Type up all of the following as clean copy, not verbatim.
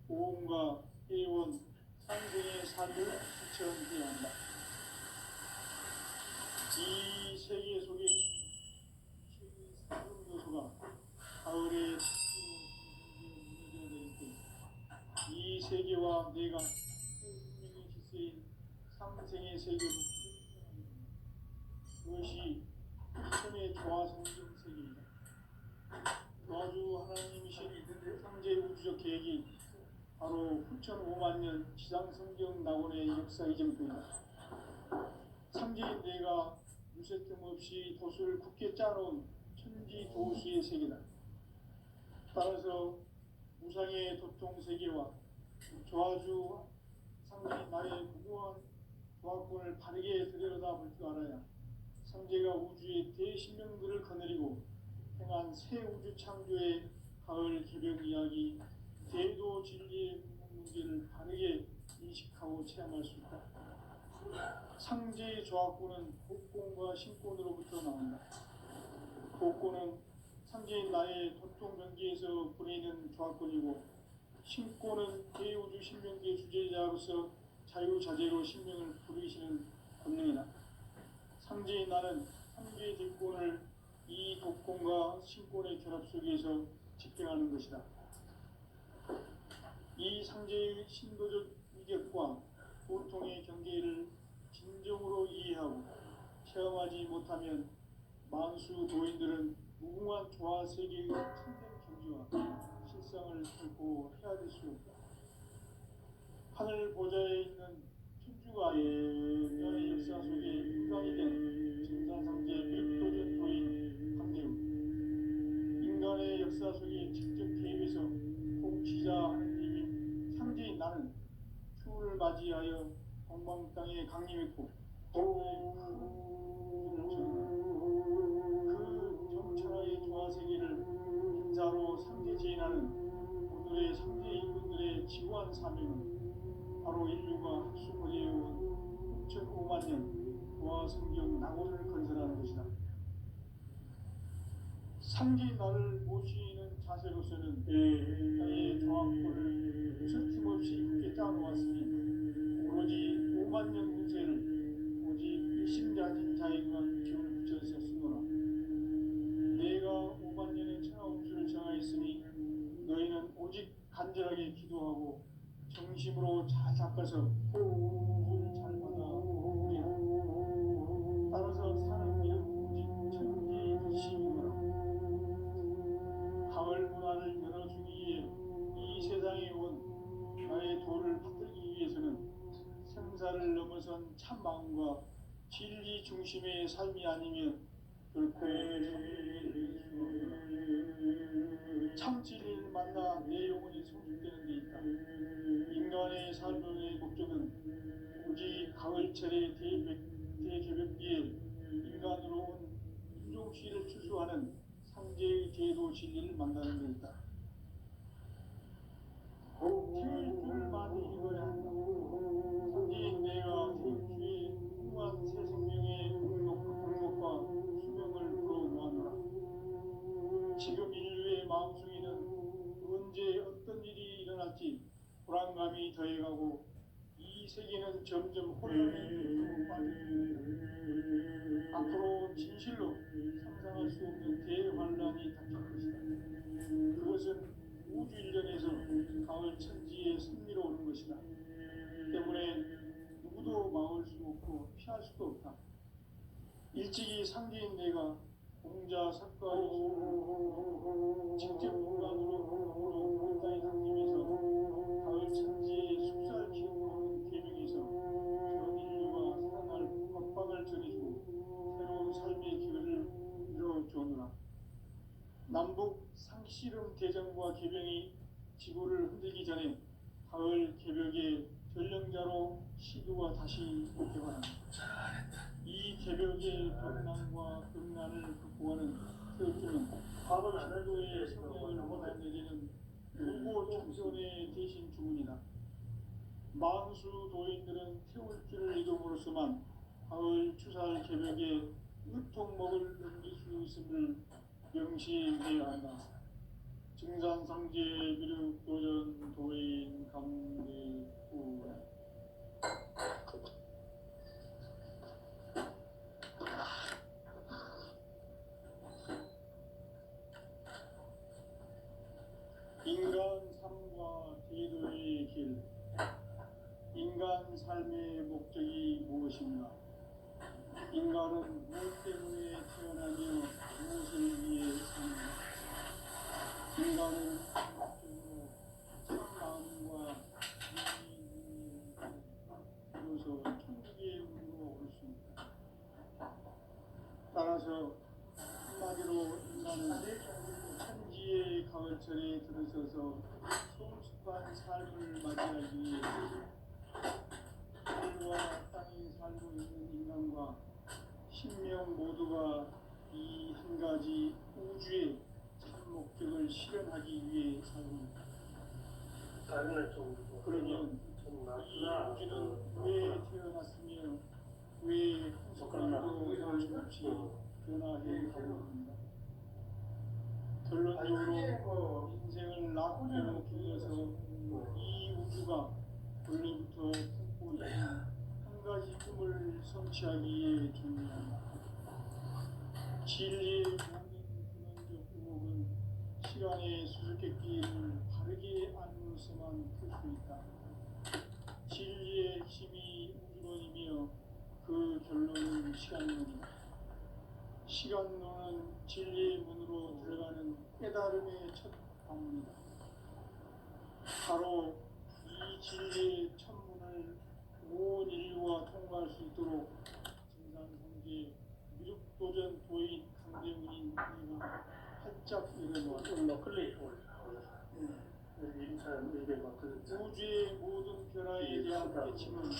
보험과 회원, 상생의 삶을 실천해야 한다. 이 세계 속에 최상급 요소가 가을에 무너져야 될 때, 이 세계와 내가 생명의 질서인 상생의 세계로 그것이 천의 조화성경 세계이다. 조화주 하나님이신 상제 우주적 계획이 바로 후천 5만 년 지상성경 낙원의 역사 이전부이다. 상제인 내가 유세점 없이 도수를 굳게 짜놓은 천지 도수의 세계다. 따라서 무상의 도통 세계와 조화주 상제인 나의 무궁한 조화권을 바르게 들여다볼 줄 알아야 상제가 우주의 대신명들을 거느리고 행한 새 우주 창조의 가을 개벽 이야기, 대도 진리의 문제를 바르게 인식하고 체험할 수 있다. 상제의 조화권은 복권과 신권으로부터 나온다. 복권은 상제인 나의 도통 경계에서 보내는 조화권이고, 신권은 대우주 신명계의 주제자로서 자유자재로 신명을 부르시는 권능이다. 상제인 나는 상제의 대권을 이 독권과 신권의 결합 속에서 집행하는 것이다. 이 상제의 신도적 위력과 보통의 경계를 진정으로 이해하고 체험하지 못하면 만수 도인들은 무궁한 조화 세계의 참된 경지와 실상을 결코 헤아릴 수 없다. 하늘 보좌에 있는 천주가 인간의 역사 속에 인간이 된 증산상제 백도전 도인 강대우, 인간의 역사 속에 직접 개입해서 통치자 하느님인 상제인 나는 추후를 맞이하여 동방 땅에 강림했고 그 정찰하의 조화세계를 인사로 상제 제인하는 오늘의 상제 인군들의 지구한 사명은 바로 인류가 학수고대해온 6,500만 년 조화 성경 낙원을 건설하는 것이다. 상제인 나를 모시는 자세로서는 나의 조화권을 무설팀없이 굳게 짜놓았으니 오로지 5만 년 운세를 오직 일심자진 자에게만 기운을 붙여서 쓰노라. 내가 5만 년의 천하운수를 정하였으니 너희는 오직 간절하게 기도하고 정심으로 잘 닦아서 호흡을 잘 받아 오리라. 따라서 사는 길은 오직 천지일심이노라. 가을 문화를 열어주기 위해 이 세상에 온 나의 도를 받들기 위해서는 생사를 넘어선 참 마음과 진리 중심의 삶이 아니면 결코 참 진리를 만나 내 영혼이 성숙되는 데 있다. 인간의 삶의 목적은 오직 가을철의 대개벽기에 인간으로 온 인종시를 추수하는 상제의 제도 진리를 만나는 데 있다. 태일주를 많이 읽어야 한다. 상제인 내가 태일주의 무한 새 생명의 공목과 수명을 불어모아노라. 지금 인류의 마음속에는 언제 어떤 일이 일어날지 불안감이 더해가고 이 세계는 점점 혼란의 늪으로 빠져들다. 앞으로 진실로 상상할 수 없는 대환란이 닥칠 것이다. 그것은 우주 일련에서 가을 천지의 승리로 오는 것이다. 때문에 누구도 막을 수 없고 피할 수도 없다. 일찍이 상제인 내가 공자 석가의 직접 인간으로 땅에 강림해서 가을 천지의 숙사를 키우는 계명에서 전 인류가 살아날 법박을 전해주고 새로운 삶의 기회를 이뤄주느라. 남북 상씨름 대전과 개병이 지구를 흔들기 전에 가을 개벽의 전령자로 시도가 다시 개발한다. 이 개벽의 격난과 극난을 극복하는 태극기는 시도의 성령을 원한 내지는 무고 청소년의 대신 주문이다. 만수 도인들은 태울 줄을 이름으로서만 가을 추살 개벽에 으통목을 넘길 수 있음을 명시해야 한다. 증산상제 미륵 도전 도인 인간 삶과 대도의 길. 인간 삶의 목적이 무엇인가? 인간은 무엇 때문에 태어나며 무엇을 위해 사는가? 인간은 목적으로 참 마음과 비로소 천국의 문으로 올 수 있다. 따라서 한마디로 인간은 천지의 가을철에 들어서서 성숙한 삶을 맞이하기 위해 하늘과 땅에 살고 있는 인간과 신명 모두가 이 한 가지 우주의 참 목적을 실현하기 위해 살고 있다. 그러면 이 우주는 왜 태어났으며 왜 한순간도 정신없이 변화해 가고 있는가? 결론적으로 인생을 낳고 길러서 이 우주가 원래부터 품고 있는 한 가지 꿈을 성취하기 위해 존재한다. 진리의 모든 근원적 의혹은 시간의 수수께끼를 바르게 안으로서만 풀 수 있다. 진리의 핵심이 우주론이며 그 결론은 시간론이다. 시간론은 진리의 문으로 들어가는 깨달음의 첫 방문이다. 바로 이 진리의 천문을 온 인류가 통과할 수 있도록 증산성계 미륵도전 도인 강대문인 내가 활짝 일어놓았다. 우주의 모든 변화에 대한 깨침은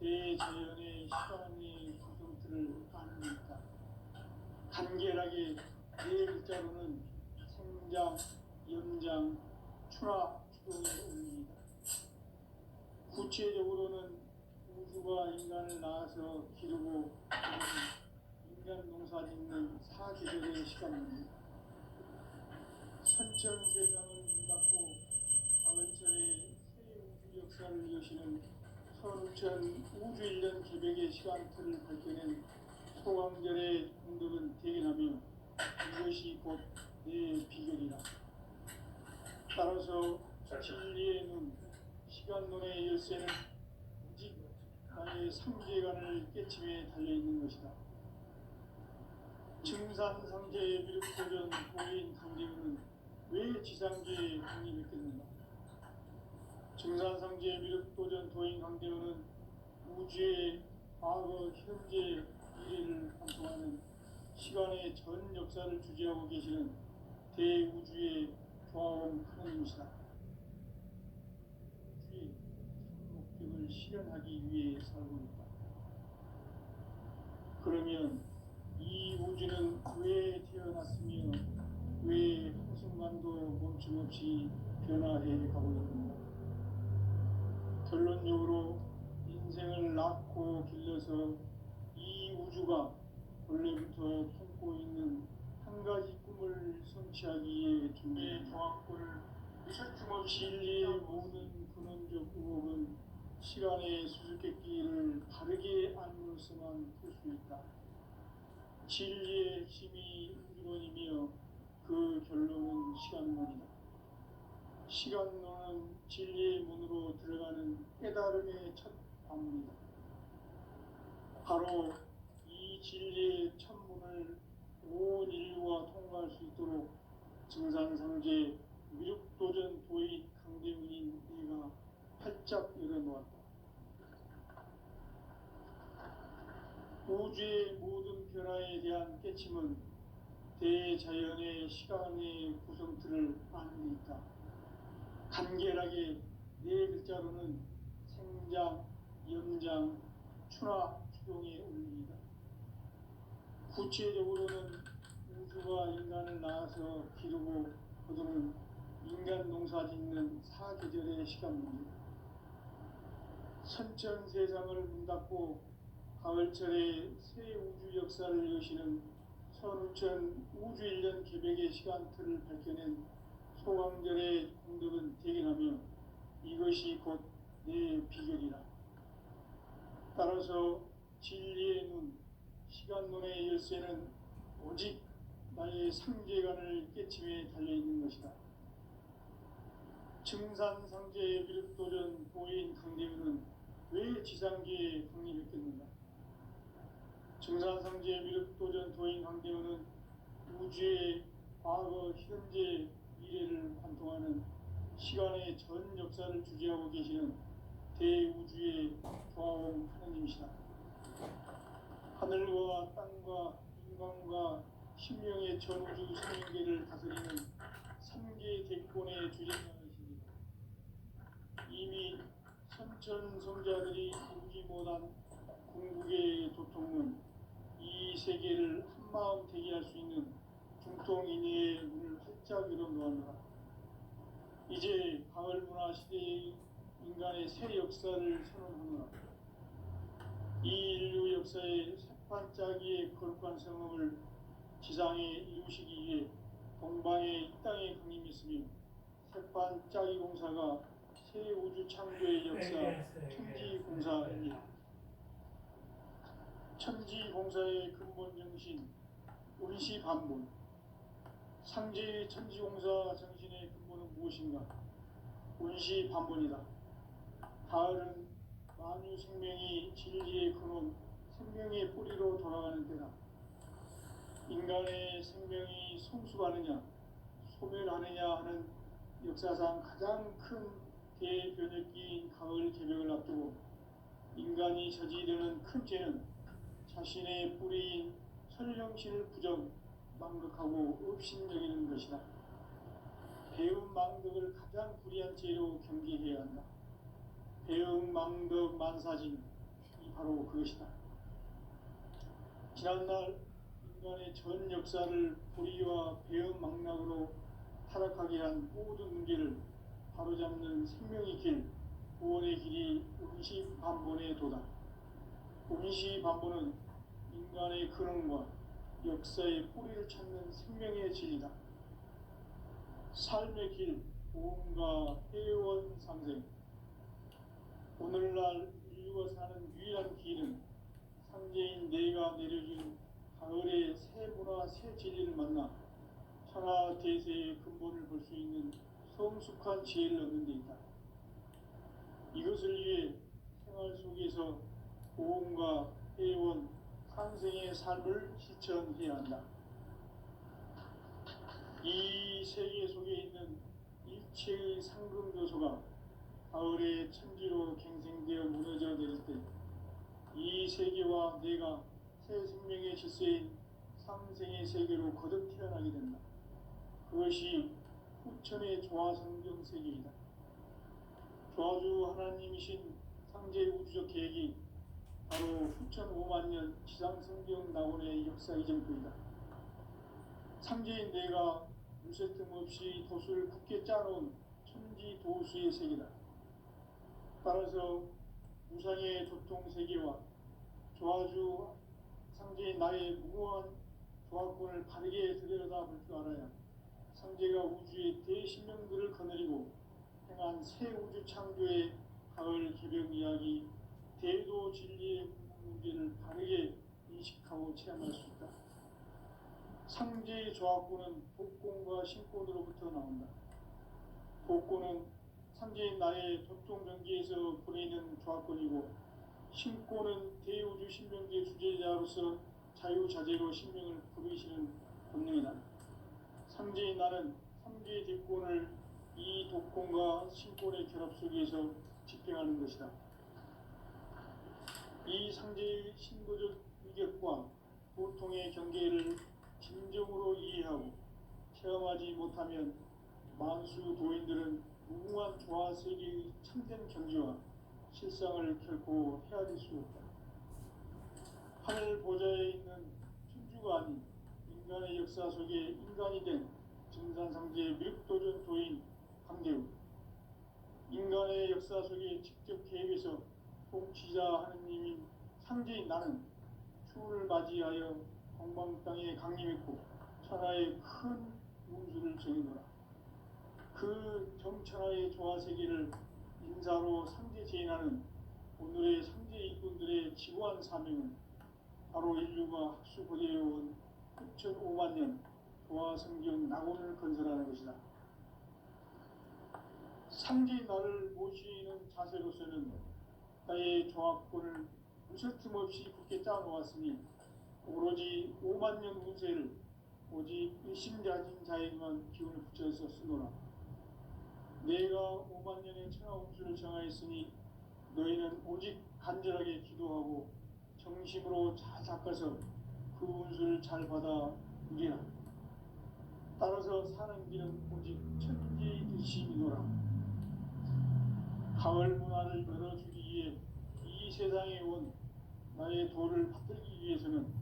대자연의 시간의 구성틀을 아는 있다. 간결하게 네 글자로는 생장, 연장, 추나, 추동의 원리이다. 구체적으로는 우주가 인간을 낳아서 기르고 인간 농사 짓는 사계절의 시간입니다. 선천세상을 문닫고 가을철에 새 우주 역사를 여시는 선천 우주 1년 개백의 시간틀을 밝혀낸 소강절의 공덕은 대견하며 이것이 곧 내 비결이라. 따라서 진리의 눈, 시간론의 열쇠는 오직 나의 삼계관을 깨침에 달려있는 것이다. 증산상제의 미륵도전 도인 강대문은 왜 지상계에 독립했겠는가? 증산상제의 미륵도전 도인 강대문은 우주의 과거, 현재, 미래를 관통하는 시간의 전 역사를 주재하고 계시는 대우주의 조화원 하나님이시다. 우주의 참 목적을 실현하기 위해 살고 있다. 그러면 이 우주는 왜 태어났으며 왜 한순간도 멈춤없이 변화해 가고 있는가? 결론적으로 인생을 낳고 길러서 이 우주가 원래부터 품고 있는 한 가지 꿈을 성취하기 위해 준비의 조합골 진리의 모든 근원적 의혹은 시간의 수수께끼를 바르게 안으로서만 풀 수 있다. 진리의 핵심이 우주론이며 그 결론은 시간론이다. 시간론은 진리의 문으로 들어가는 깨달음의 첫 방문이다. 바로 이 진리의 천문을 온 인류가 통과할 수 있도록 증산상제 미륵도전 도인 강대문인 내가 활짝 열어놓았다. 우주의 모든 변화에 대한 깨침은 대자연의 시간의 구성틀을 아는 데 있다. 간결하게 네 글자로는 생장, 연장, 추나, 추동의 원리이다. 구체적으로는 우주가 인간을 낳아서 기르고 거두는 인간 농사 짓는 사계절의 시간입니다. 선천세상을 문닫고 가을철에 새 우주 역사를 여시는 선우천 우주 1년 개백의 시간틀을 밝혀낸 소강절의 공덕은 대견하며 이것이 곧 내 비결이라. 따라서 진리의 눈, 시간론의 열쇠는 오직 나의 삼계관을 깨침에 달려있는 것이다. 증산상제 미륵도전 보인 강대우는 왜 지상계에 강림했겠는가? 증산상제 미륵도전 도인 강대우는 우주의 과거, 현재, 미래를 관통하는 시간의 전 역사를 주재하고 계시는 대우주의 조화원 하느님이시다. 하늘과 땅과 인간과 신명의 전우주 생명계를 다스리는 3개 대권의 주재자이시니 이미 선천성자들이 이루지 못한 궁극의 도통은 이 세계를 한마음 되게 할 수 있는 중통인의의 문을 활짝 열어놓았노라. 이제 가을 문화 시대의 인간의 새 역사를 선언하노라. 이 인류 역사의 새판짜기의 거룩한 성험을 지상에 이루시기 위해 동방의 이 땅에 강림했으며 새판짜기 공사가 새 우주 창조의 역사 천지공사입니다. 천지공사의 근본 정신 운시반본. 상제의 천지공사 정신의 근본은 무엇인가? 운시반본이다. 가을은 만유 생명이 진리의 근원, 생명의 뿌리로 돌아가는 때다. 인간의 생명이 성숙하느냐, 소멸하느냐 하는 역사상 가장 큰 대변혁기인 가을 개벽을 앞두고 인간이 저지르는 큰 죄는 자신의 뿌리인 설령신을 부정, 망극하고 업신여기는 것이다. 배움 망덕을 가장 불의한 죄로 경계해야 한다. 배움 망덕 만사진이 바로 그것이다. 지난날 인간의 전 역사를 불의와 배움 망락으로 타락하게 한 모든 문제를 바로잡는 생명의 길, 구원의 길이 운시반본의 도다. 운시반본은 인간의 근원과 역사의 뿌리를 찾는 생명의 진리다. 삶의 길, 보험과 회원 상생. 오늘날 인류가 사는 유일한 길은 상제인 내가 내려준 가을의 새 문화, 새 진리를 만나 천하 대세의 근본을 볼 수 있는 성숙한 지혜를 얻는 데 있다. 이것을 위해 생활 속에서 보험과 회원, 상생의 삶을 실천해야 한다. 이 세계 속에 있는 일체의 상금 요소가 가을의 천지로 갱생되어 무너져 내릴 때 이 세계와 내가 새 생명의 질서인 상생의 세계로 거듭 태어나게 된다. 그것이 후천의 조화성경 세계이다. 조화주 하나님이신 상제 우주적 계획이 바로 후천 5만 년 지상성경 낙원의 역사 이정표이다. 상제인 내가 물새 틈 없이 도수를 굳게 짜놓은 천지 도수의 세계다. 따라서 우상의 조통 세계와 조화주 상제인 나의 무모한 조화권을 바르게 들여다 볼 줄 알아야 상제가 우주의 대신명들을 거느리고 행한 새 우주 창조의 가을 개벽 이야기, 대도 진리의 문제를 바르게 인식하고 체험할 수 있다. 상제의 조화권은 복권과 신권으로부터 나온다. 복권은 상제인 나의 도통 경계에서 보내는 조화권이고, 신권은 대우주 신명계 주제자로서 자유자재로 신명을 부르시는 본능이다. 상제인 나는 3개의 대권을 이 독권과 신권의 결합 속에서 집행하는 것이다. 이 상제의 신도적 위격과 보통의 경계를 진정으로 이해하고 체험하지 못하면 만수 도인들은 무궁한 조화세계의 참된 경지와 실상을 결코 헤아릴 수 없다. 하늘 보좌에 있는 천주가 아닌 인간의 역사 속에 인간이 된 증산상제 미륵도전 도인 강대우. 인간의 역사 속에 직접 개입해서 통치자 하느님인 상제인 나는 추운을 맞이하여 동방 땅에 강림했고 천하의 큰 운수를 정해노라. 그 정천하의 조화세계를 인사로 상제 제인하는 오늘의 상제 일꾼들의 지고한 사명은 바로 인류가 학수고대해온 6,5만 년 조화성경 낙원을 건설하는 것이다. 상지 나를 모시는 자세로서는 나의 종합권을 무설틈 없이 굳게 짜놓았으니 오로지 5만 년 운세를 오직 일심자진 자에게만 기운을 붙여서 쓰노라. 내가 5만 년의 천하 운수를 정하였으니 너희는 오직 간절하게 기도하고 정심으로 잘 닦아서 그 운수를 잘 받아 누리라. 따라서 사는 길은 오직 천지듯이이노라. 가을 문화를 열어주기 위해 이 세상에 온 나의 도를 받들기 위해서는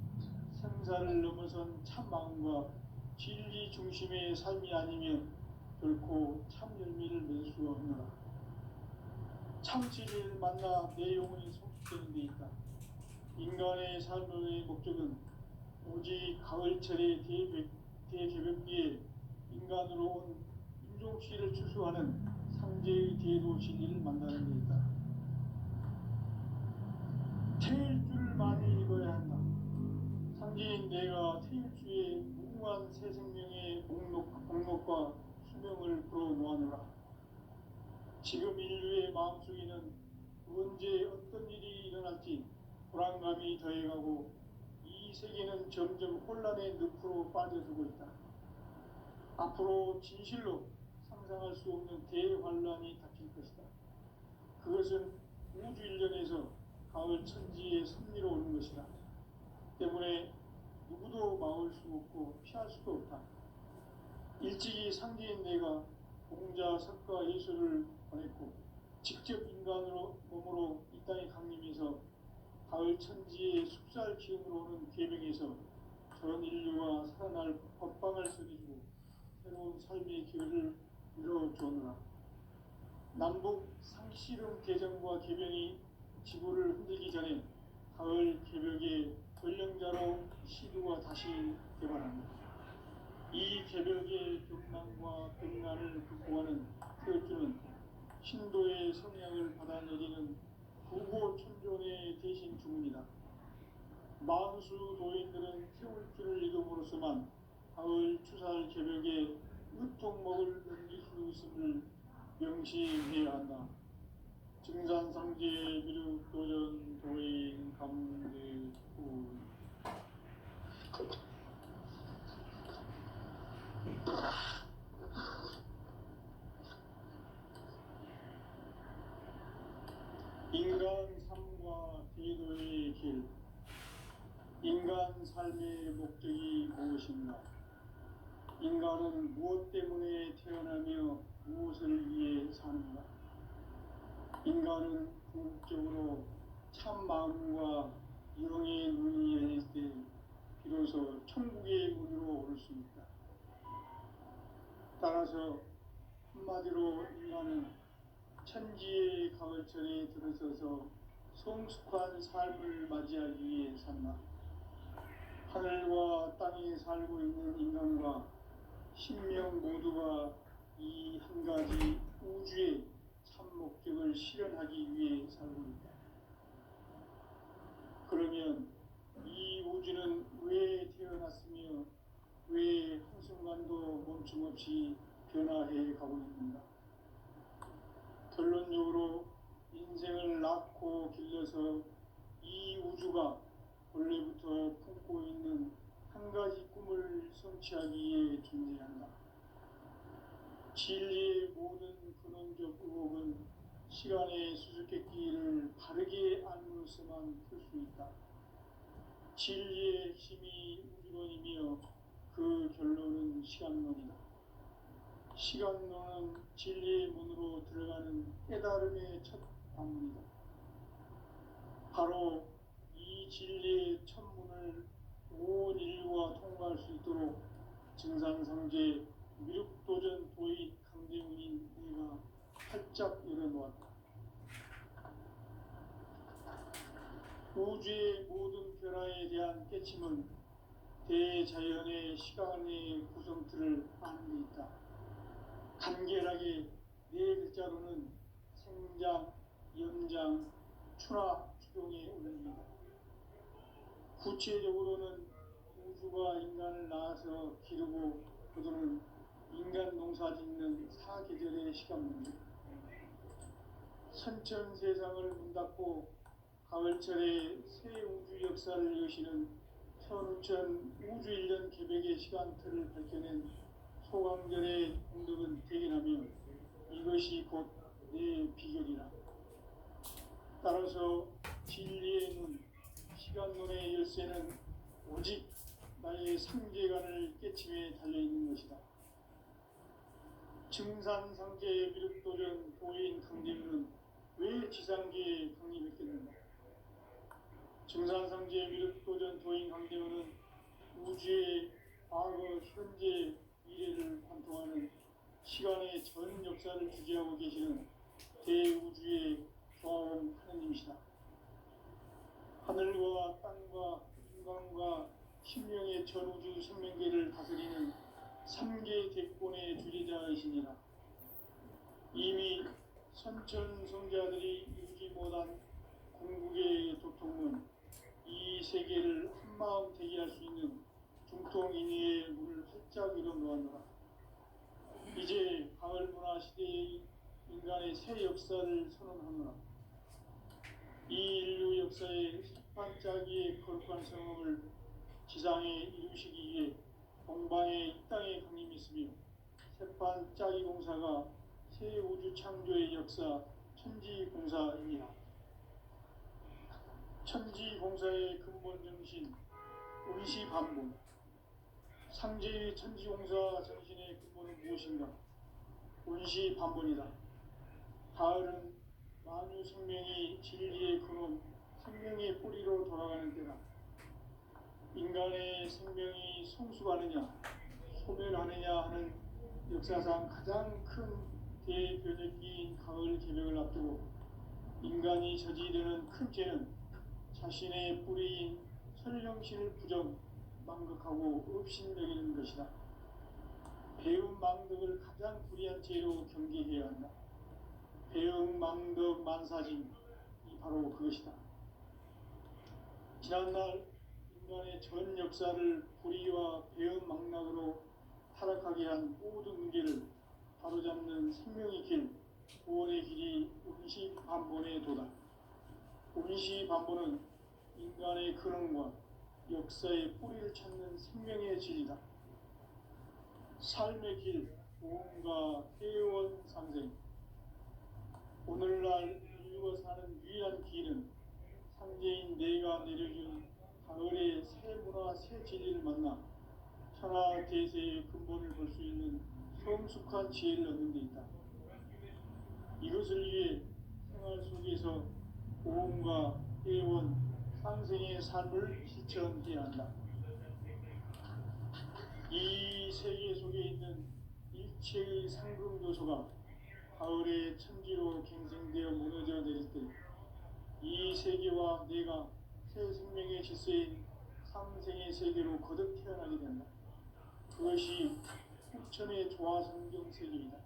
생사를 넘어선 참 마음과 진리 중심의 삶이 아니면 결코 참 열매를 맺을 수 없노라. 참 진리를 만나 내 영혼이 성숙되는 데 있다. 인간의 삶의 목적은 오직 가을철의 대개벽기에 인간으로 온 인종치를 추수하는 상제의 대도 진리를 만나는 데 있다. 태일주를 많이 읽어야 한다. 상제인 내가 태일주의 무궁한 새 생명의 목록과 수명을 풀어놓아노라. 지금 인류의 마음속에는 언제 어떤 일이 일어날지 불안감이 더해가고 이 세계는 점점 혼란의 늪으로 빠져들고 있다. 앞으로 진실로 상상할 수 없는 대환란이 닥칠 것이다. 그것은 우주 일련에서 가을 천지의 섭리로 오는 것이다. 때문에 누구도 막을 수 없고 피할 수도 없다. 일찍이 상제인 내가 공자, 석가, 예수를 보냈고 직접 인간으로 몸으로 이 땅에 강림해서 가을 천지의 숲살 기운으로 오는 계명에서 전 인류가 살아날 법방을 써주고 새로운 삶의 기회를 이뤄주오노라. 남북 상씨름 대전과 개변이 지구를 흔들기 전에 가을 개벽의 전령자로 시두가 다시 개발합니다. 이 개벽의 격난과 백난을 극복하는 태울주는 신도의 성향을 받아 내리는 구고천존의 대신 주문이다. 만수 도인들은 태울주를 읽음으로써만 가을 추살 개벽에 으통목을 넘길 수 있음을 명시해야 한다. 증산상제 미륵도전 도인 감대후. 인간 삶과 대도의 길. 인간 삶의 목적이 무엇인가? 인간은 무엇 때문에 태어나며 무엇을 위해 사는가? 인간은 궁극적으로 참 마음과 영의 눈이 열릴 때 비로소 천국의 문으로 오를 수 있다. 따라서 한마디로 인간은 천지의 가을철에 들어서서 성숙한 삶을 맞이하기 위해 산다. 하늘과 땅에 살고 있는 인간과 신명 모두가 이 한 가지 우주의 참 목적을 실현하기 위해 살고 있다. 그러면 이 우주는 왜 태어났으며 왜 한순간도 멈춤없이 변화해 가고 있는가? 결론적으로 인생을 낳고 길러서 이 우주가 원래부터 품고 있는 한 가지 꿈을 성취하기 위해 존재한다. 진리의 모든 근원적 의혹은 시간의 수수께끼를 바르게 알므로서만 풀 수 있다. 진리의 핵심이 우주론이며 그 결론은 시간론이다. 시간론은 진리의 문으로 들어가는 깨달음의 첫 방문이다. 바로 이 진리의 첫 문을 온 인류가 통과할 수 있도록 증산상제 미륵도전 도인 강대훈인 내가 활짝 열어놓았다. 우주의 모든 변화에 대한 깨침은 대자연의 시간의 구성틀을 아는 데 있다. 간결하게 네 글자로는 생장, 연장, 추나 추동에 올립니다. 구체적으로는 우주가 인간을 낳아서 기르고 거두는 인간 농사 짓는 사계절의 시간 문제, 선천 세상을 문 닫고 가을철에 새 우주 역사를 여시는 천우천 우주일년 개백의 시간틀을 밝혀낸 소강전의 공덕은 대견하며 이것이 곧 내 비결이라. 따라서 진리의 눈, 시간론의 열쇠는 오직 나의 상제관을 깨침에 달려있는 것이다. 증산상제 미륵도전 도인 강대우는 왜 지상계에 강림했겠는가? 증산상제 미륵도전 도인 강대우는 우주의 과거, 현재, 미래를 관통하는 시간의 전 역사를 주재하고 계시는 대우주의 조화원 하느님이시다. 하늘과 땅과 인간과 신명의 전우주 생명계를 다스리는 3개 대권의 주재자이시니라. 이미 선천성자들이 이루지 못한 궁극의 도통은 이 세계를 한마음 되게 할 수 있는 중통인의의 문을 활짝 열어 놓았노라. 이제 가을 문화 시대의 인간의 새 역사를 선언하노라. 이 인류 역사의 반짝이의 거룩한 성음을 지상에 이루시기 위해 동방의 이 땅에 강림했으며 새반짝이 공사가 새 우주 창조의 역사 천지공사입니다. 천지공사의 근본 정신 운시반본. 상제의 천지공사 정신의 근본은 무엇인가? 운시반본이다. 가을은 만유 생명이 진리의 근원, 생명의 뿌리로 돌아가는 때다. 인간의 생명이 성숙하느냐, 소멸하느냐 하는 역사상 가장 큰 대변혁기인 가을 개벽을 앞두고 인간이 저지르는 큰 죄는 자신의 뿌리인 설령신을 부정, 망극하고 업신여기는 것이다. 배움 망덕을 가장 불의한 죄로 경계해야 한다. 배움 망덕 만사징이 바로 그것이다. 지난날 인간의 전 역사를 불의와 배움 망락으로 타락하게 한 모든 문제를 바로잡는 생명의 길, 구원의 길이 운시반본의 도다. 운시반본은 인간의 근원과 역사의 뿌리를 찾는 생명의 진리다. 삶의 길, 보험과 회원 상생. 오늘날 인류가 사는 유일한 길은 상제인 내가 내려준 가을의 새 문화, 새 진리를 만나 천하 대세의 근본을 볼 수 있는 성숙한 지혜를 얻는 데 있다. 이것을 위해 생활 속에서 보험과 회원, 상생의 삶을 실천해야 한다. 이 세계 속에 있는 일체의 상금 요소가 가을의 천지로 갱생되어 무너져 내릴 때 이 세계와 내가 새 생명의 질서인 상생의 세계로 거듭 태어나게 된다. 그것이 후천의 조화성경 세계이다.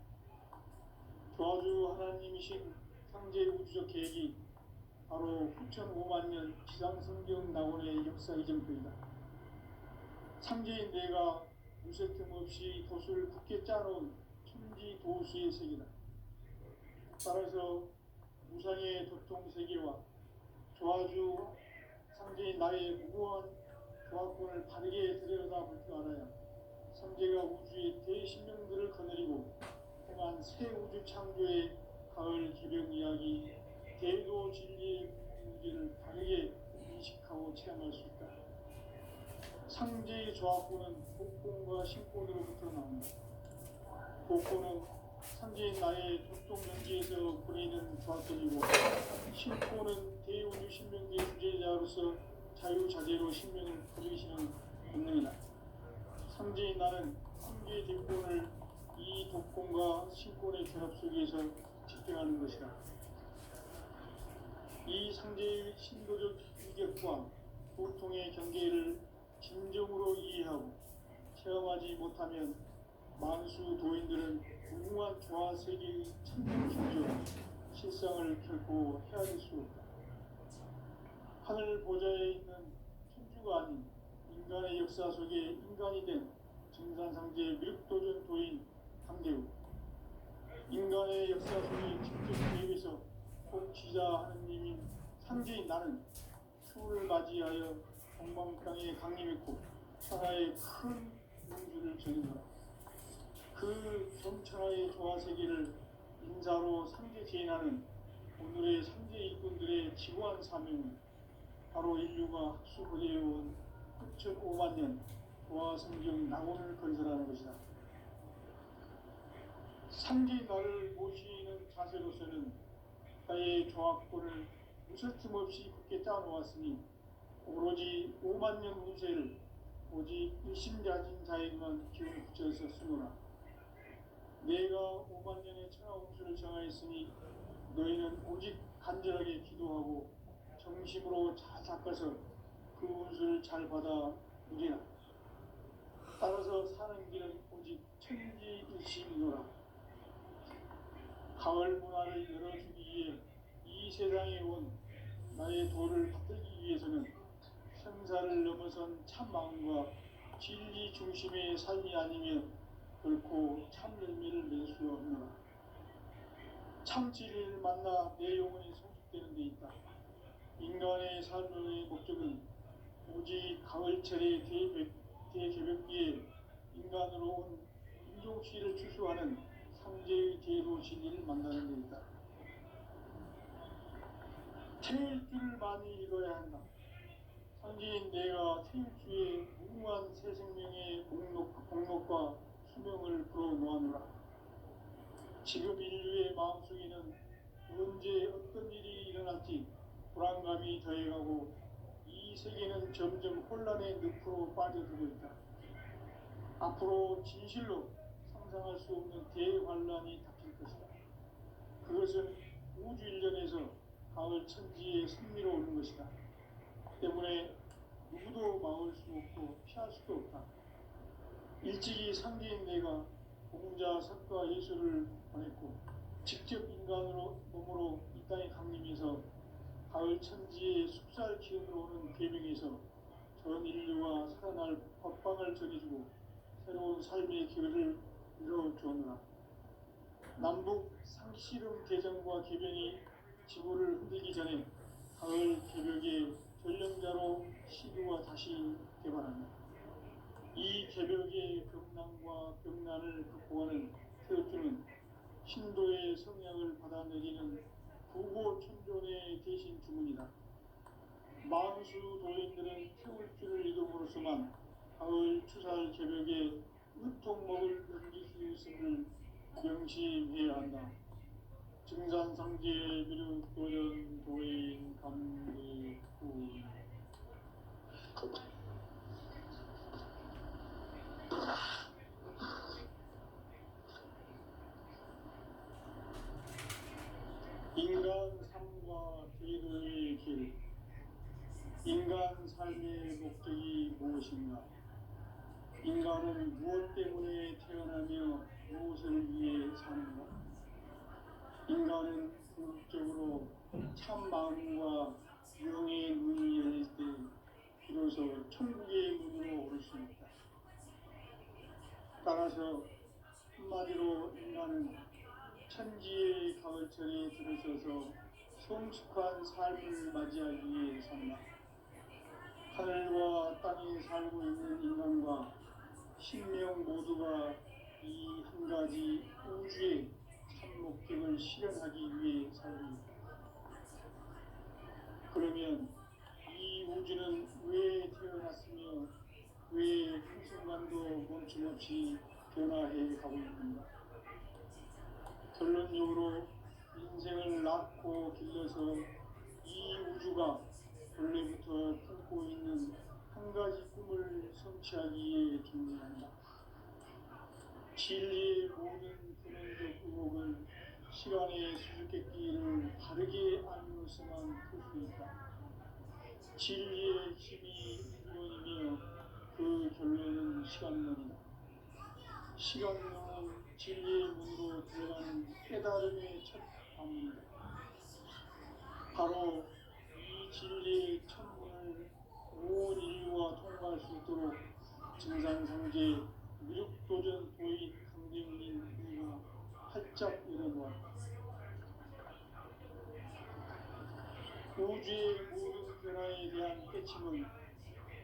조화주 하나님이신 상제 우주적 계획이 바로 후천 5만년 지상성경 낙원의 역사 이정표이다. 상제인 내가 무쇠틈 없이 돛을 굳게 짜놓은 천지 도수의 세계다. 따라서 무상의 도통 세계와 조화주 상제인 나의 무고한 조화권을 바르게 들여다볼 줄 알아야 상제가 우주의 대신명들을 거느리고 행한 새 우주 창조의 가을 개벽 이야기 대도 진리의 문제를 바르게 인식하고 체험할 수 있다. 상제의 조화권은 복권과 신권으로부터 나온다. 복권은 상제인 나의 도통 연기에서 보내는 조화권이고 신권은 대우주 신명계의 주제자로서 자유자재로 신명을 부르시는 본능이다. 상제인 나는 상제의 대권을 이 독권과 신권의 결합 속에서 집행하는 것이다. 이 상제의 신도적 인격과 보통의 경계를 진정으로 이해하고 체험하지 못하면 만수 도인들은 무궁한 조화 세계의 천년 기조 실상을 결코 헤아릴 수 없다. 하늘 보좌에 있는 천주가 아닌 인간의 역사 속에 인간이 된 증산상제 미륵도전 도인 강대우. 인간의 역사 속에 직접 개입해서 통치자 하느님인 상제인 나는 추을 맞이하여 동방 땅에 강림했고 천하의 큰 운주를 전이노라. 그 겸천하의 조화세계를 인자로 상제 제인하는 오늘의 상제 일꾼들의 지구한 사명은 바로 인류가 학수부대해온 9,500만 년 조화성경 낙원을 건설하는 것이다. 상제 나를 모시는 자세로서는 나의 조합권을 무설림 없이 굳게 짜놓았으니 오로지 5만 년 운세를 오직 일심가진 자에게만 기운을 붙여서 쓰노라. 내가 5만 년의 천하 운수를 정하였으니 너희는 오직 간절하게 기도하고 정심으로 잘 닦아서 그 운수를 잘 받아 누리라. 따라서 사는 길은 오직 천지일심이노라. 가을 문화를 열어주기 위해 이 세상에 온 나의 도를 받들기 위해서는 생사를 넘어선 참 마음과 진리 중심의 삶이 아니면 결코 참 열매를 맺을 수 없노라. 참 진리를 만나 내 영혼이 성숙되는 데 있다. 인간의 삶의 목적은 오직 가을철의 대개벽기에 인간으로 온 인종씨를 추수하는 상제의 대로 진리를 만나는 데 있다. 태일 줄을 많이 읽어야 한다. 상제인 내가 태일주의 무궁한 새 생명의 목록과 수명을 불어놓아노라. 지금 인류의 마음속에는 언제 어떤 일이 일어날지 불안감이 더해가고 이 세계는 점점 혼란의 늪으로 빠져들고 있다. 앞으로 진실로 상상할 수 없는 대환란이 닥칠 것이다. 그것은 우주 일련에서 가을 천지에 승리로 오는 것이다. 때문에 누구도 막을 수 없고 피할 수도 없다. 일찍이 상제인 내가 공자 석가 예수를 보냈고 직접 인간으로 몸으로 이 땅에 강림해서 가을 천지의 숲살 기운으로 오는 계명에서 전 인류와 살아날 법방을 전해주고 새로운 삶의 기회를 이뤄주었노라. 남북 상씨름 대전과 개변이 지구를 흔들기 전에 가을 개벽의 전령자로 시류가 다시 개발한다. 이 개벽의 병난과 병난을 극복하는 태어주는 신도의 성향을 받아내리는 부고천존의 대신 주문이다. 만수 도인들은 태울주를 이름으로서만 가을 추살 개벽에 으통목을 넘길 수 있음을 명심해야 한다. 증산상제 미륵도전 도인 감리후. 인간 삶과 제도의 길. 인간 삶의 목적이 무엇인가? 인간은 무엇 때문에 태어나며 무엇을 위해 사는가? 인간은 궁극적으로 참 마음과 영의 눈이 열릴 때 비로소 천국의 문으로 오를 수 있다. 따라서 한마디로 인간은 천지의 가을철에 들어서서 성숙한 삶을 맞이하기 위해 산다. 하늘과 땅에 살고 있는 인간과 신명 모두가 이 한 가지 우주의 참 목적을 실현하기 위해 살고 있다. 그러면 이 우주는 왜 태어났으며 왜 한순간도 멈춤없이 변화해 가고 있는가? 결론적으로 인생을 낳고 길러서 이 우주가 원래부터 품고 있는 한 가지 꿈을 성취하기 위해 존재한다. 진리의 모든 근원적 의혹을 시간의 수수께끼를 바르게 알면서만 풀 수 있다. 진리의 힘이 근원이며 그 결론은 시간론이다. 시간론은 진리의 문으로 들어가는 깨달음의 첫 방문이다. 바로 이 진리의 천문을 온 인류가 통과할 수 있도록 증산상제 미륵도전 도인 강림인 우리가 활짝 열어놓았다. 우주의 모든 변화에 대한 깨침은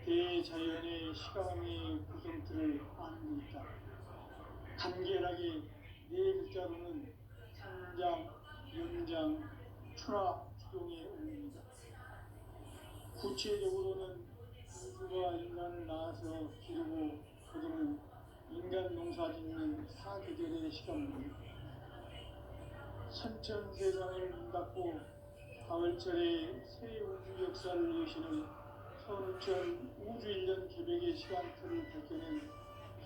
대자연의 시간의 구성틀을 아는 데 있다. 간결하게 네 글자로는 성장, 연장, 출하, 추동의 의미입니다. 구체적으로는 우주가 인간을 낳아서 기르고 거두는 인간 농사 짓는 사계절의 시간입니다. 선천 세상을 문 닫고 가을철에 새 우주 역사를 여시는 선우천 우주 1년 개벽의 시간틀을 밝혀낸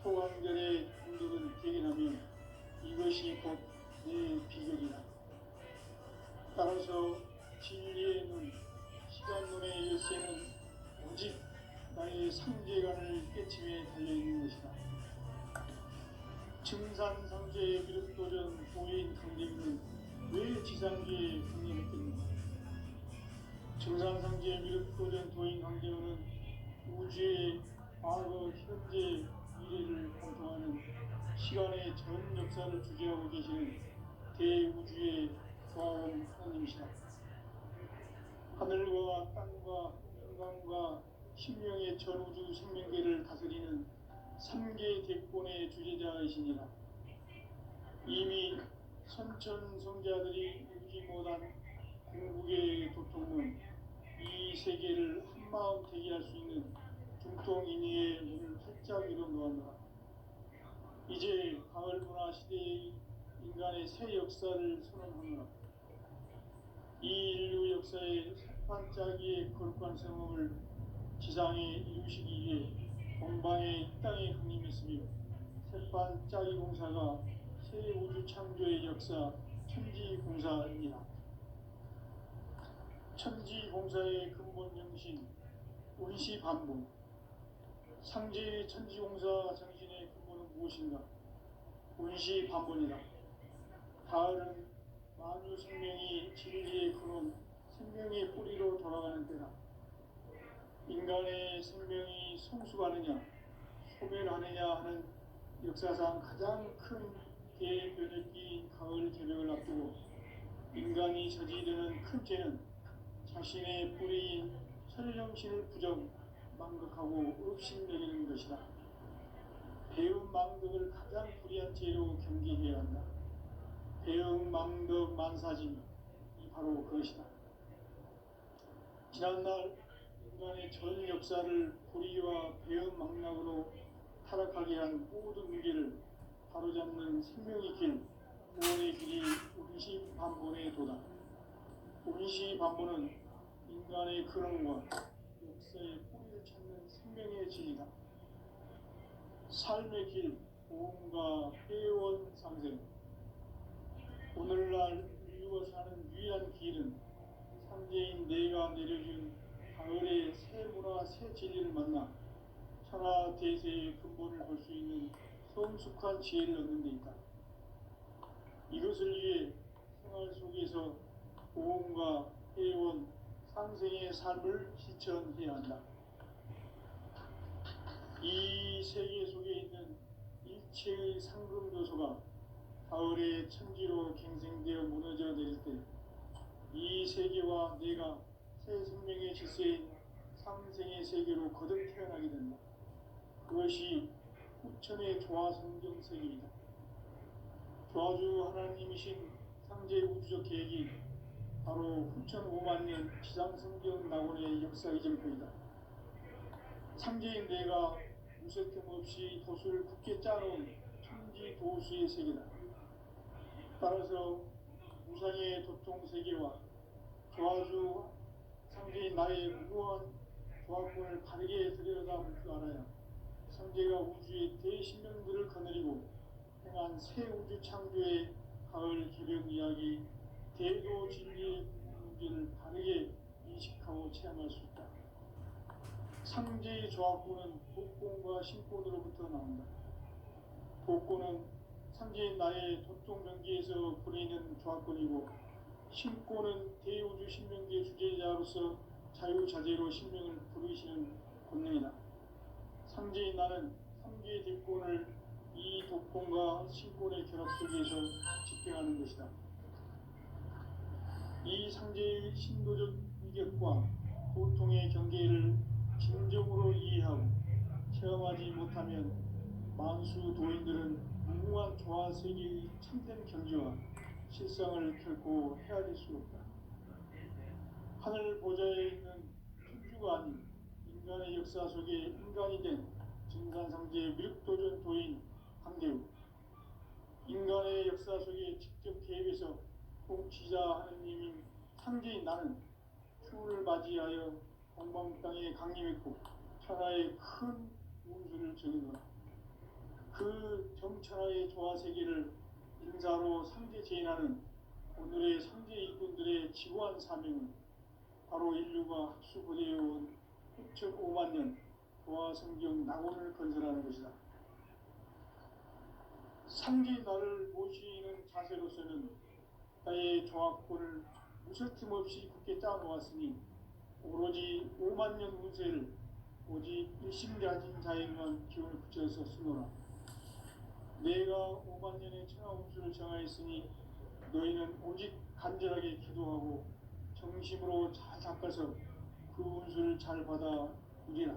소강절의 공덕은 대견하며 이것이 곧 내 비결이다. 따라서 진리의 눈, 시간 눈의 열쇠는 오직 나의 상제관을 깨침에 달려있는 것이다. 증산상제의 미륵도전 도인 강림은 왜 지상계에 강림했겠는가? 증산상제의 미륵도전 도인 강림은 우주의 과거, 현재, 미래를 공통하는 시간의 전 역사를 주재하고 계시는 대우주의 조화원 하나님이시다. 하늘과 땅과 인간과 신명의 전우주 생명계를 다스리는 3개 대권의 주제자이시니라. 이미 선천성자들이 누리지 못한 궁극의 도통은 이 세계를 한마음 되게 할 수 있는 중통인의의 문을 활짝 열어 놓았노라. 이제 가을 문화 시대의 인간의 새 역사를 선언하노라. 이 인류 역사의 반짝이의 거룩한 성험을 지상에 이루시기 위해 동방의 이 땅에 강림했으며 새반짝이 공사가 새 우주 창조의 역사 천지공사입니다. 천지공사의 근본 정신 운시반본. 상제의 천지공사 정신의 근본은 무엇인가? 운시반본이다. 가을은 만유 생명이 진리의 근원, 생명의 뿌리로 돌아가는 때다. 인간의 생명이 성숙하느냐, 소멸하느냐 하는 역사상 가장 큰 대변혁기인 가을 개벽을 앞두고 인간이 저지르는 큰 죄는 자신의 뿌리인 설령신을 부정, 망극하고 업신여기는 것이다. 배움 망덕을 가장 불의한 죄로 경계해야 한다. 배움 망덕 만사짐이 바로 그것이다. 지난날 인간의 전 역사를 불의와 배움 망락으로 타락하게 한 모든 문제를 바로잡는 생명의 길, 구원의 길이 운시반본의 도다. 운시반본은 인간의 근원과 역사의 뿌리를 찾는 생명의 진리다. 삶의 길, 보험과 회원 상생. 오늘날 인류가 사는 유일한 길은 상제인 내가 내려준 가을의 새 문화, 새 진리를 만나 천하 대세의 근본을 볼 수 있는 성숙한 지혜를 얻는 데 있다. 이것을 위해 생활 속에서 보험과 회원, 상생의 삶을 실천해야 한다. 이 세계 속에 있는 일체의 상금 요소가 가을의 천지로 갱생되어 무너져 내릴 때 이 세계와 내가 새 생명의 질서인 상생의 세계로 거듭 태어나게 된다. 그것이 후천의 조화성경 세계이다. 조화주 하나님이신 상제 우주적 계획이 바로 후천 5만년 지상성경 낙원의 역사 이전표이다. 상제인 내가 무색점 없이 도수를 굳게 짜놓은 천지 도수의 세계다. 따라서 무상의 도통 세계와 조화주 상제인 나의 무고한 조화권을 바르게 들여다볼 줄 알아야 상제가 우주의 대신명들을 거느리고 행한 새 우주 창조의 가을 개벽 이야기, 대도 진리의 문제를 바르게 인식하고 체험할 수 있다. 상제의 조화권은 복권과 신권으로부터 나온다. 복권은 상제인 나의 도통명기에서 보내는 조화권이고 신권은 대우주 신명기의 주제자로서 자유자재로 신명을 부르시는 권능이다. 상제인 나는 3개의 대권을 이 독권과 신권의 결합 속에서 집행하는 것이다. 이 상제의 신도적 감격과 고통의 경계를 진정으로 이해하고 체험하지 못하면 만수 도인들은 무궁한 조화세계의 참된 경지와 실상을 결코 헤아릴 수 없다. 하늘 보좌에 있는 천주가 아닌 인간의 역사 속에 인간이 된 증산상제 미륵도전 도인 강대우, 인간의 역사 속에 직접 개입해서 통치자 하느님인 상제인 나는 추후를 맞이하여 동방 땅에 강림했고 천하의 큰 운수를 정해놓아 그 정천하의 조화세계를 인사로 상제 제인하는 오늘의 상제 일꾼들의 지고한 사명은 바로 인류가 학수고대해온 6,500만 년 조화성경 낙원을 건설하는 것이다. 상제 나를 모시는 자세로서는 나의 조합권을 무설틈 없이 굳게 짜놓았으니 오로지 5만 년 운세를 오직 일심가진 자에게만 기운을 붙여서 쓰노라. 내가 5만 년의 천하 운수를 정하였으니 너희는 오직 간절하게 기도하고 정심으로 잘 닦아서 그 운수를 잘 받아 누리라.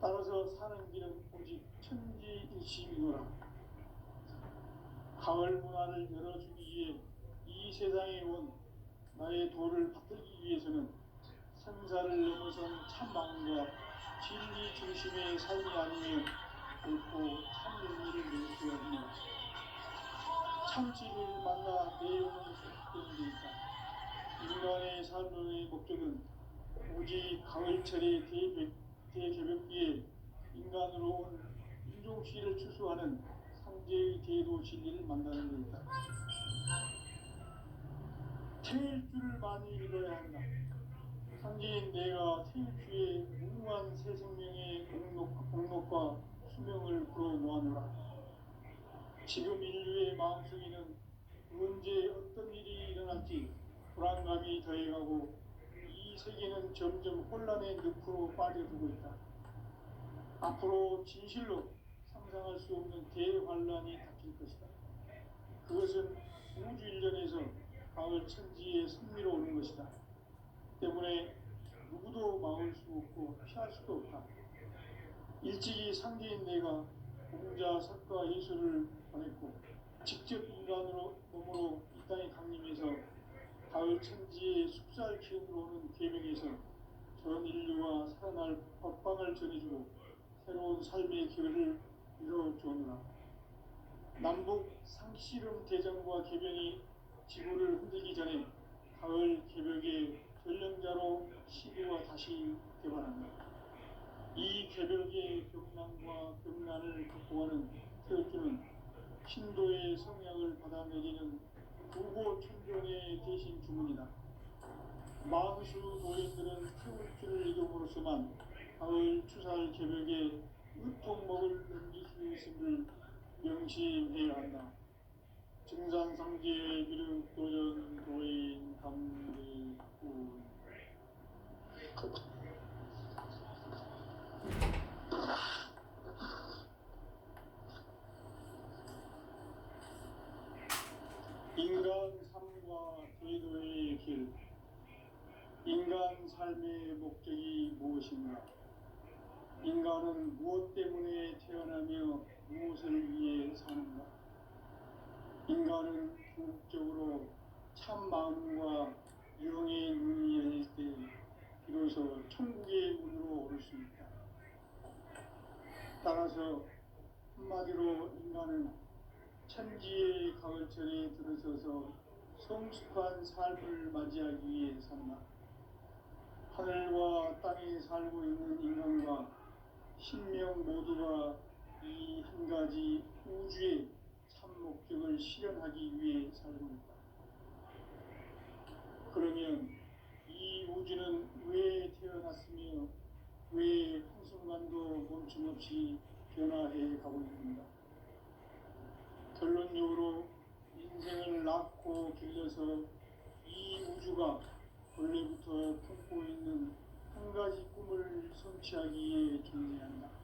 따라서 사는 길은 오직 천지일심이노라. 가을 문화를 열어주기 위해 이 세상에 온 나의 도를 받들기 위해서는 생사를 넘어선 참 마음과 진리 중심의 삶이 아니면 결코 참 의미를 누릴 수 없는 참지를 만나 내 영혼이 소속되는 데 있다. 인간의 삶의 목적은 오직 가을철의 대개벽기에 인간으로 온 인종시를 추수하는 상제의 대도 진리를 만나는 데 있다. 태일 줄을 많이 읽어야 한다. 상제인 내가 태일주의 무궁한 새 생명의 공록과 수명을 불어놓아노라. 지금 인류의 마음속에는 언제 어떤 일이 일어날지 불안감이 더해가고 이 세계는 점점 혼란의 늪으로 빠져들고 있다. 앞으로 진실로 상상할 수 없는 대환란이 닥칠 것이다. 그것은 우주 일련에서 가을 천지의 승리로 오는 것이다. 때문에 누구도 막을 수 없고 피할 수도 없다. 일찍이 상제인 내가 공자, 석가, 예수를 보냈고 직접 인간으로 몸으로 이 땅에 강림해서 가을 천지의 숙살 기운으로 오는 계명에서 전 인류가 살아날 법방을 전해주고 새로운 삶의 기회를 이뤄주오노라. 남북 상씨름 대전과 개병이 지구를 흔들기 전에 가을 개벽의 전령자로 시대가 다시 개발한다. 이 개벽의 병난과 병난을 극복하는 태극주는 신도의 성약을 받아내리는 구고천존의 대신 주문이다. 만수 도인들은 태극주를 이름으로서만 가을 추살 개벽의 으통목을 넘길 수 있음을 명심해야 한다. 증산상제의 미륵도전 도인 감리꾼 인간 삶과 제도의 길. 인간 삶의 목적이 무엇인가? 인간은 무엇 때문에 태어나며 무엇을 위해 사는가? 인간은 궁극적으로 참 마음과 영의 눈이 열릴 때 비로소 천국의 문으로 오를 수 있다. 따라서 한마디로 인간은 천지의 가을철에 들어서서 성숙한 삶을 맞이하기 위해 산다. 하늘과 땅에 살고 있는 인간과 신명 모두가 이 한 가지 우주의 참 목적을 실현하기 위해 살고 있다. 그러면 이 우주는 왜 태어났으며 왜 한순간도 멈춤 없이 변화해 가고 있는가? 결론적으로 인생을 낳고 길러서 이 우주가 원래부터 품고 있는 한 가지 꿈을 성취하기에 존재한다.